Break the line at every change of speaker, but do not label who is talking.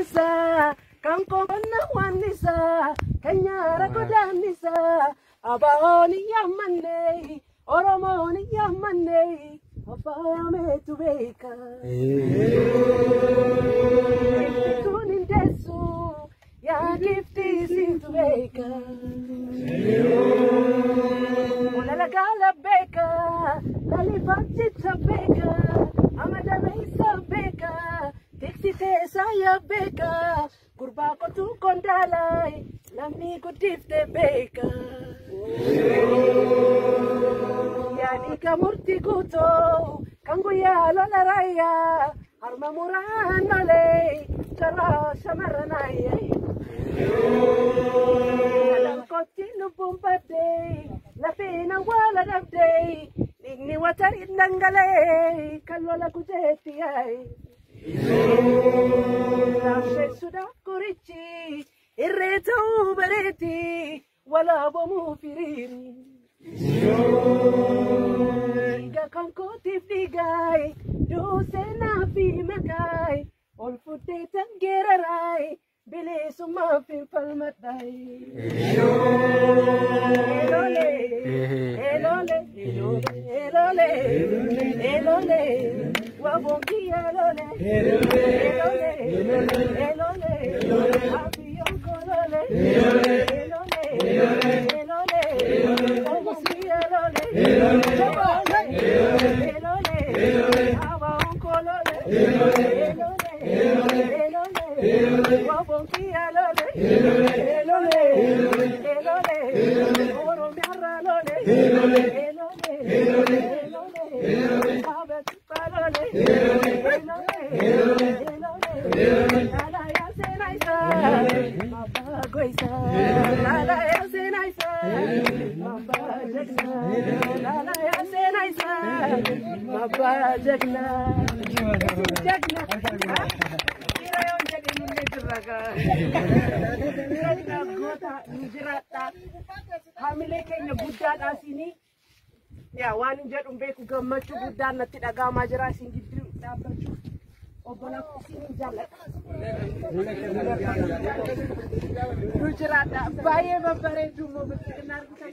nisa, kanko na wanisa, kanyara kodanisa, abaoni yamane, oromoni yamane, abame tubeka. Kunindesu, ya gifti si tubeka. Ulala gala beka, lalipati tabeka, amada beisa beka. Texite saya beka, kurba ko tu kondalai, lamni ko tifte beka. Yani kamurti kuto, kanguya lola raya, harma muran male, chala shamaranaya. Alam ko tinupumpate, la pena wala dabday, nigni watarit nangalay, kalwala kujeti ay. Lasce suda corici, il reto bereti, wala bomu firiri. Iga kanko tifligai, do se na fi makai, ol futte tangerarai, bile suma fi palmatai. Elole, elole, elole, elole, wabonki elole, elole, elole, abiyon kolole, elole, elole, wabonki elole, elole, abawon kolole, elole, wabonki elole, elole, oromiara lole, elole, abet kalole, elole, nada ya se naisa, mapa goisa, nada ya se naisa, mapa jagna, nada ya se naisa, mapa jagna, jagna. Hamile keenya guddaadha sini yaa waan hin jedhu beeku gammachuu guddaan natti dhagaamaa jira isin gidduu dhaabbachuuf obbola isin jaalladha nu jiraadha baay'ee babbareedu immoo bitti argitan